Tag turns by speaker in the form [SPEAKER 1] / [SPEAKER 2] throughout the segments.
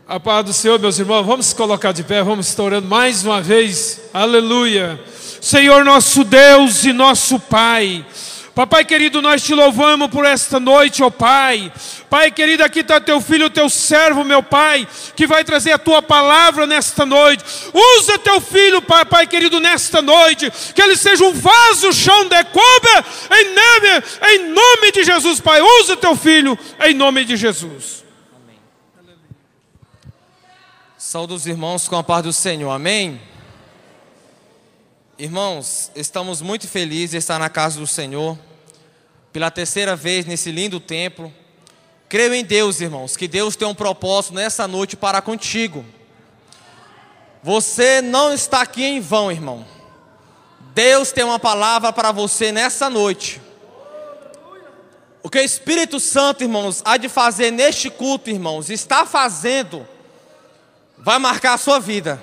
[SPEAKER 1] A paz do Senhor, meus irmãos, vamos se colocar de pé, vamos estar orando mais uma vez, aleluia. Senhor nosso Deus e nosso Pai, Papai querido, nós te louvamos por esta noite, ó Pai. Pai querido, aqui está teu filho, teu servo, meu Pai, que vai trazer a tua palavra nesta noite. Usa teu filho, Pai querido, nesta noite, que ele seja um vaso chão de cobra, em nome de Jesus, Pai. Usa teu filho, em nome de Jesus.
[SPEAKER 2] Saúde os irmãos com a paz do Senhor, amém? Irmãos, estamos muito felizes de estar na casa do Senhor, pela terceira vez nesse lindo templo. Creio em Deus, irmãos, que Deus tem um propósito nessa noite para contigo. Você não está aqui em vão, irmão. Deus tem uma palavra para você nessa noite. O que o Espírito Santo, irmãos, há de fazer neste culto, irmãos, está fazendo, vai marcar a sua vida.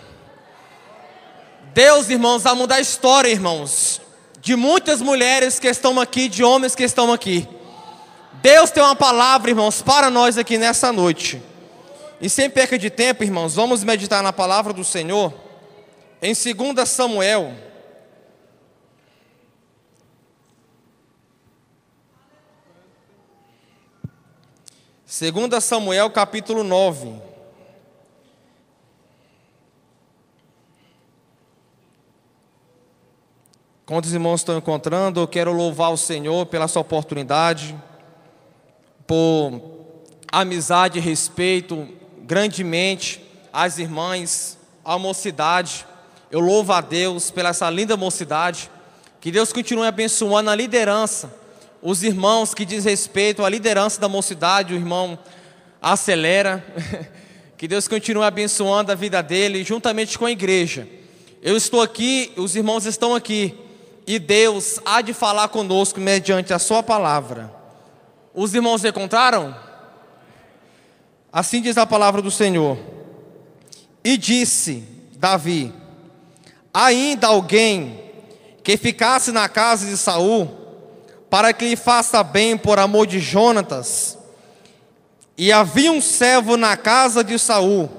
[SPEAKER 2] Deus, irmãos, vai mudar a história, irmãos, de muitas mulheres que estão aqui, de homens que estão aqui. Deus tem uma palavra, irmãos, para nós aqui nessa noite. E sem perca de tempo, irmãos, vamos meditar na palavra do Senhor em 2 Samuel. Samuel, capítulo 9. Quantos irmãos estão encontrando? Eu quero louvar o Senhor pela sua oportunidade, por amizade e respeito grandemente às irmãs, à mocidade. Eu louvo a Deus pela essa linda mocidade. Que Deus continue abençoando a liderança, os irmãos que diz respeito à liderança da mocidade. O irmão Acelera. Que Deus continue abençoando a vida dele juntamente com a igreja. Eu estou aqui, os irmãos estão aqui, e Deus há de falar conosco mediante a sua palavra. Os irmãos encontraram? Assim diz a palavra do Senhor. E disse Davi: ainda alguém que ficasse na casa de Saul, para que lhe faça bem por amor de Jonatas. E havia um servo na casa de Saul,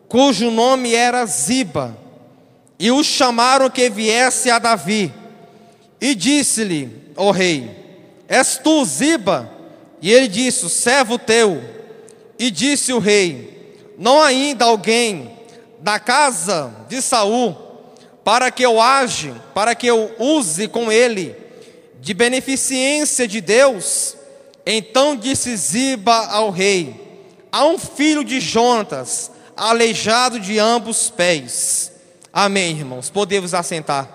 [SPEAKER 2] cujo nome era Ziba, e o chamaram que viesse a Davi. E disse-lhe, ó rei: és tu Ziba? E ele disse: servo teu. E disse o rei: não há ainda alguém da casa de Saul, para que eu use com ele de beneficência de Deus? Então disse Ziba ao rei: há um filho de Jonatas, aleijado de ambos os pés. Amém, irmãos, podemos assentar.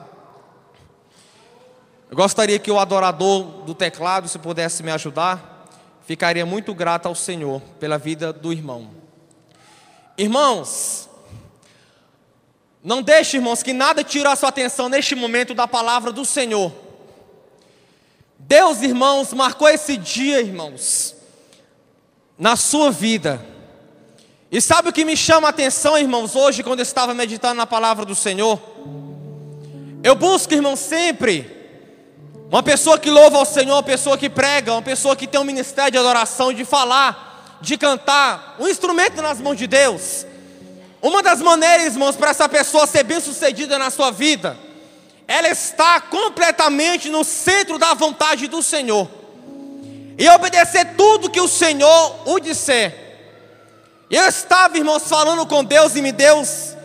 [SPEAKER 2] Eu gostaria que o adorador do teclado, se pudesse me ajudar, ficaria muito grato ao Senhor pela vida do irmão. Irmãos, não deixe, irmãos, que nada tire a sua atenção neste momento da palavra do Senhor. Deus, irmãos, marcou esse dia, irmãos, na sua vida. E sabe o que me chama a atenção, irmãos, hoje, quando eu estava meditando na palavra do Senhor? Eu busco, irmãos, sempre uma pessoa que louva ao Senhor, uma pessoa que prega, uma pessoa que tem um ministério de adoração, de falar, de cantar, um instrumento nas mãos de Deus. Uma das maneiras, irmãos, para essa pessoa ser bem sucedida na sua vida, ela está completamente no centro da vontade do Senhor, e obedecer tudo que o Senhor o disser. Eu estava, irmãos, falando com Deus, e Deus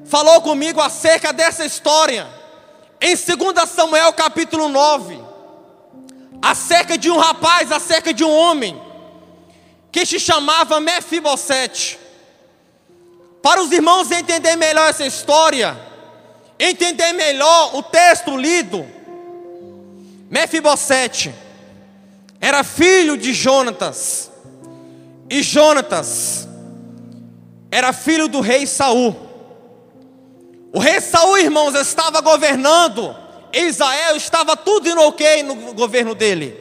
[SPEAKER 2] falou comigo acerca dessa história em 2 Samuel capítulo 9, acerca de um rapaz, acerca de um homem que se chamava Mefibosete. Para os irmãos entender melhor essa história, entender melhor o texto lido, Mefibosete era filho de Jonatas, e Jonatas era filho do rei Saul. O rei Saul, irmãos, estava governando Israel, estava tudo indo ok no governo dele.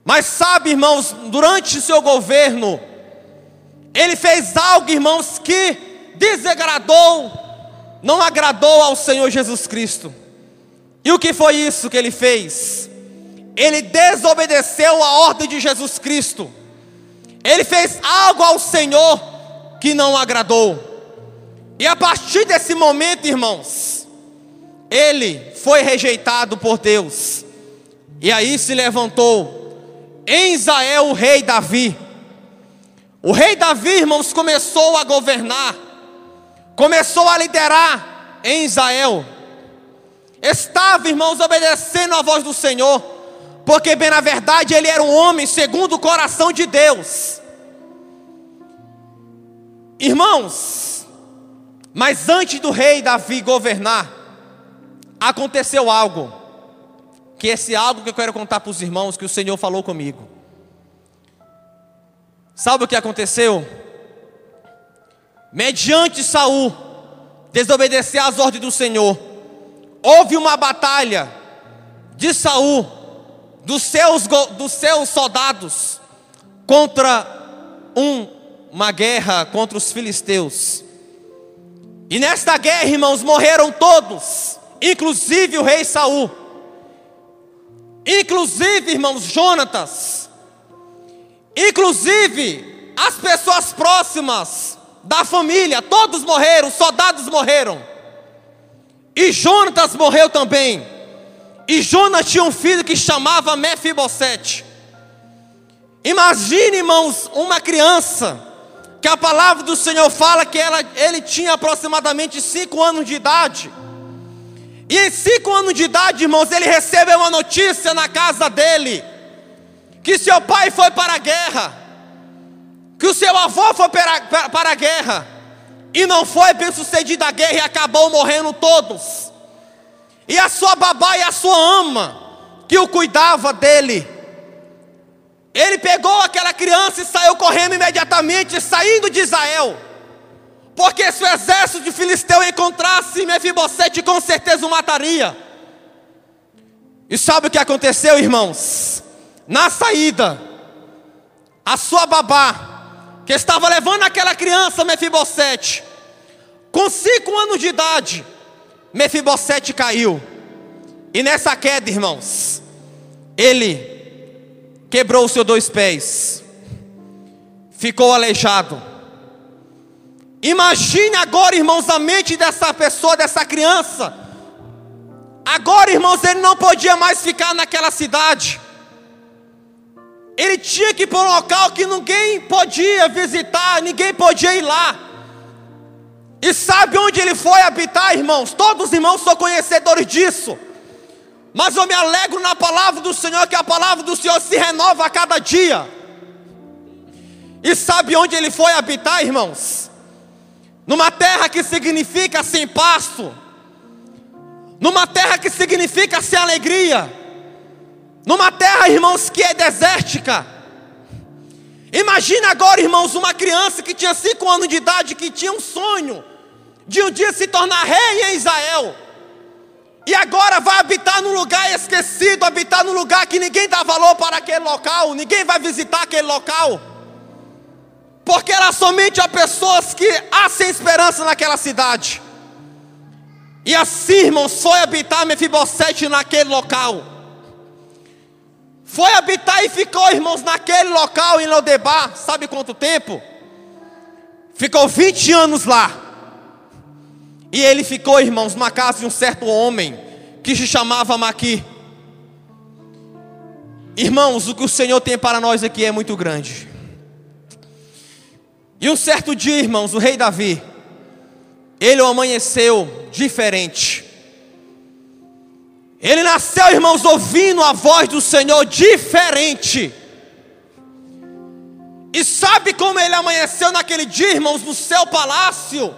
[SPEAKER 2] Mas sabe, irmãos, durante seu governo, ele fez algo, irmãos, que desagradou, não agradou ao Senhor Jesus Cristo. E o que foi isso que ele fez? Ele desobedeceu a ordem de Jesus Cristo. Ele fez algo ao Senhor que não agradou. E a partir desse momento, irmãos, ele foi rejeitado por Deus. E aí se levantou em Israel o rei Davi. O rei Davi, irmãos, começou a governar, começou a liderar em Israel. Estava, irmãos, obedecendo a voz do Senhor, porque bem na verdade ele era um homem segundo o coração de Deus. Irmãos, mas antes do rei Davi governar, aconteceu algo, que esse algo que eu quero contar para os irmãos, que o Senhor falou comigo. Sabe o que aconteceu? Mediante Saul desobedecer às ordens do Senhor, houve uma batalha de Saul, dos seus soldados, contra uma guerra contra os filisteus. E nesta guerra, irmãos, morreram todos, inclusive o rei Saul, inclusive, irmãos, Jonatas, inclusive as pessoas próximas da família, todos morreram, os soldados morreram. E Jonatas morreu também. E Jonas tinha um filho que chamava Mefibosete. Imagine, irmãos, uma criança, que a palavra do Senhor fala que ele tinha aproximadamente 5 anos de idade. E em 5 anos de idade, irmãos, ele recebeu uma notícia na casa dele, que seu pai foi para a guerra, que o seu avô foi para a guerra, e não foi bem sucedida a guerra, e acabou morrendo todos. E a sua babá e a sua ama, que o cuidava dele, ele pegou aquela criança e saiu correndo imediatamente, saindo de Israel, porque se o exército de Filisteu encontrasse Mefibosete, com certeza o mataria. E sabe o que aconteceu, irmãos? Na saída, a sua babá, que estava levando aquela criança, Mefibosete, com 5 anos de idade, Mefibosete caiu. E nessa queda, irmãos, ele quebrou os seus 2 pés, ficou aleijado. Imagine agora, irmãos, a mente dessa pessoa, dessa criança. Agora, irmãos, ele não podia mais ficar naquela cidade. Ele tinha que ir para um local que ninguém podia visitar, ninguém podia ir lá. E sabe onde ele foi habitar, irmãos? Todos os irmãos são conhecedores disso. Mas eu me alegro na palavra do Senhor, que a palavra do Senhor se renova a cada dia. E sabe onde ele foi habitar, irmãos? Numa terra que significa sem pasto, numa terra que significa sem alegria, numa terra, irmãos, que é desértica. Imagina agora, irmãos, uma criança que tinha 5 anos de idade, que tinha um sonho de um dia se tornar rei em Israel, e agora vai habitar num lugar esquecido, habitar num lugar que ninguém dá valor para aquele local, ninguém vai visitar aquele local, porque era somente a pessoas que há sem esperança naquela cidade. E assim, irmãos, foi habitar Mefibosete naquele local. Foi habitar e ficou, irmãos, naquele local em Lodebar. Sabe quanto tempo? Ficou 20 anos lá. E ele ficou, irmãos, na casa de um certo homem que se chamava Maqui. Irmãos, o que o Senhor tem para nós aqui é muito grande. E um certo dia, irmãos, o rei Davi, ele amanheceu diferente. Ele nasceu, irmãos, ouvindo a voz do Senhor diferente. E sabe como ele amanheceu naquele dia, irmãos, no seu palácio?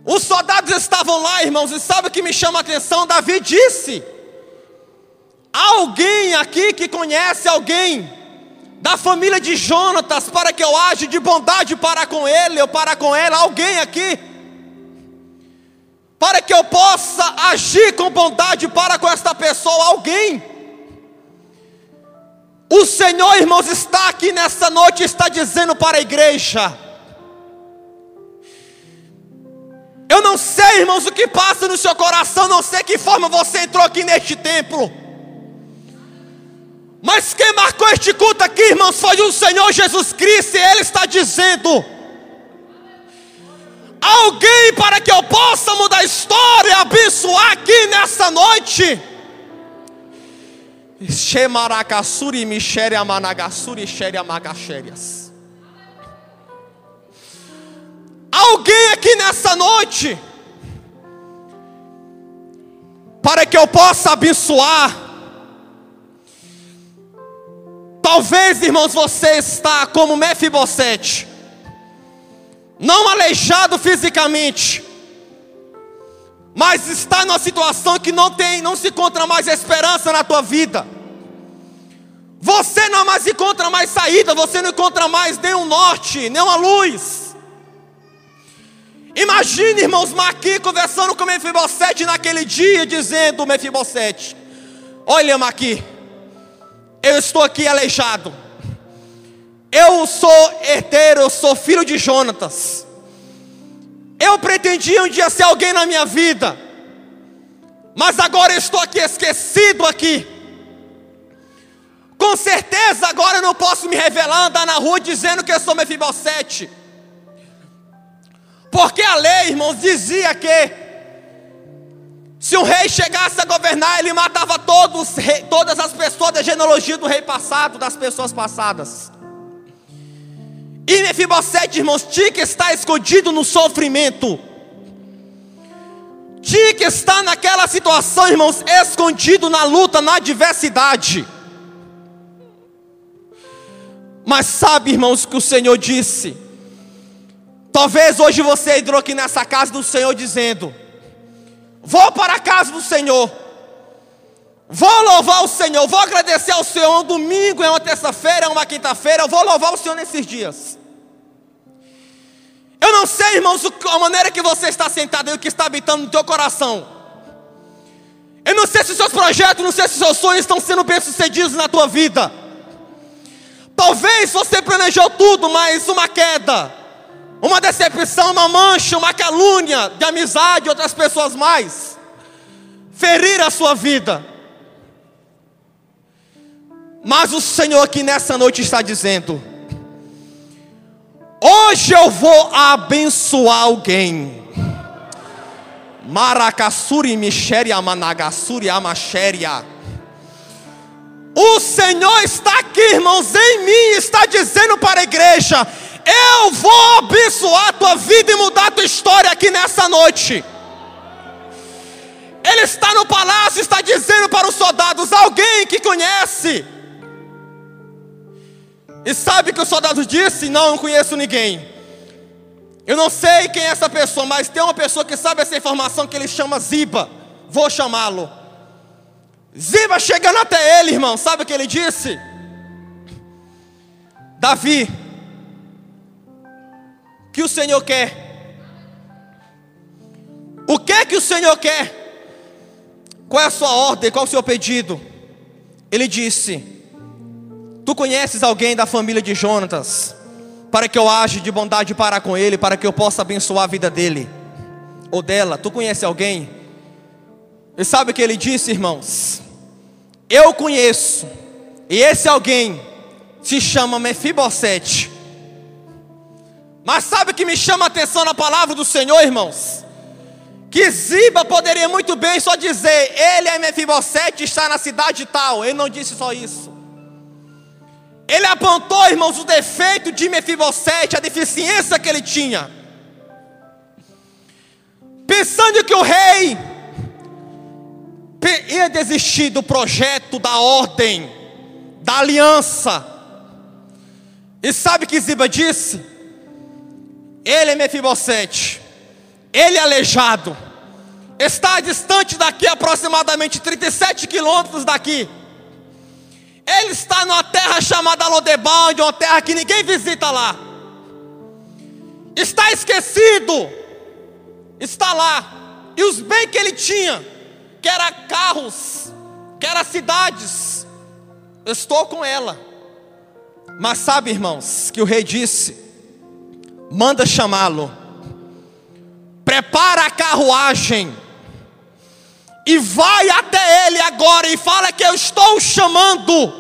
[SPEAKER 2] Os soldados estavam lá, irmãos, e sabe o que me chama a atenção? Davi disse: alguém aqui que conhece alguém da família de Jonatas, para que eu age de bondade para com ele ou para com ela? Alguém aqui, para que eu possa agir com bondade para com esta pessoa? Alguém? O Senhor, irmãos, está aqui nessa noite, está dizendo para a igreja. Eu não sei, irmãos, o que passa no seu coração, não sei que forma você entrou aqui neste templo, Mas quem marcou este culto aqui, irmãos, foi o Senhor Jesus Cristo. E Ele está dizendo: alguém para que eu possa mudar a história, abençoar aqui nessa noite. Shemarakassuri mixere amanagassuri xere amagachérias. Alguém aqui nessa noite para que eu possa abençoar. Talvez, irmãos, você está como Mefibosete, não aleijado fisicamente, mas está numa situação que não se encontra mais esperança na tua vida. Você não mais encontra mais saída, você não encontra mais nenhum norte, nenhuma luz. Imagine, irmãos, Maqui conversando com Mefibosete naquele dia, dizendo: Mefibosete, olha, Maqui, eu estou aqui aleijado. Eu sou herdeiro, eu sou filho de Jonatas. Eu pretendia um dia ser alguém na minha vida, mas agora eu estou aqui esquecido aqui. Com certeza agora eu não posso me revelar, andar na rua dizendo que eu sou Mefibosete. Porque a lei, irmãos, dizia que se um rei chegasse a governar, ele matava todas as pessoas da genealogia do rei passado, das pessoas passadas. E Mefibosete, irmãos, tinha que estar escondido no sofrimento. Tinha que estar naquela situação, irmãos, escondido na luta, na adversidade. Mas sabe, irmãos, o que o Senhor disse? Talvez hoje você entrou aqui nessa casa do Senhor dizendo: vou para a casa do Senhor, vou louvar o Senhor, vou agradecer ao Senhor. É um domingo, é uma terça-feira, é uma quinta-feira, eu vou louvar o Senhor nesses dias. Eu não sei, irmãos, a maneira que você está sentado aí, o que está habitando no teu coração. Eu não sei se os seus projetos, não sei se os seus sonhos estão sendo bem-sucedidos na tua vida. Talvez você planejou tudo, mas uma queda, uma decepção, uma mancha, uma calúnia de amizade, outras pessoas mais, ferir a sua vida. Mas o Senhor aqui nessa noite está dizendo: hoje eu vou abençoar alguém. Maracassuri mixere amanagassuri amachéria. O Senhor está aqui, irmãos, em mim, está dizendo para a igreja: eu vou abençoar a tua vida e mudar a tua história aqui nessa noite. Ele está no palácio, está dizendo para os soldados: alguém que conhece. E sabe o que o soldado disse? Não conheço ninguém. Eu não sei quem é essa pessoa, mas tem uma pessoa que sabe essa informação, que ele chama Ziba. Vou chamá-lo. Ziba chegando até ele, irmão, sabe o que ele disse? Davi, o que o Senhor quer? O que é que o Senhor quer? Qual é a sua ordem? Qual é o seu pedido? Ele disse: tu conheces alguém da família de Jonatas, para que eu age de bondade para com ele, para que eu possa abençoar a vida dele ou dela? Tu conhece alguém? E sabe o que ele disse, irmãos? Eu conheço, e esse alguém se chama Mefibosete. Mas sabe o que me chama a atenção na palavra do Senhor, irmãos? Que Ziba poderia muito bem só dizer: ele é Mefibosete, está na cidade tal. Ele não disse só isso. Ele apontou, irmãos, o defeito de Mefibosete, a deficiência que ele tinha, pensando que o rei ia desistir do projeto, da ordem, da aliança. E sabe o que Ziba disse? Ele é Mefibosete, ele é aleijado, está distante daqui aproximadamente 37 quilômetros daqui. Ele está numa terra chamada Lodebar, uma terra que ninguém visita lá. Está esquecido, está lá. E os bens que ele tinha, que era carros, que era cidades, eu estou com ela. Mas sabe, irmãos, que o rei disse: manda chamá-lo, prepara a carruagem e vai até ele agora e fala que eu estou chamando.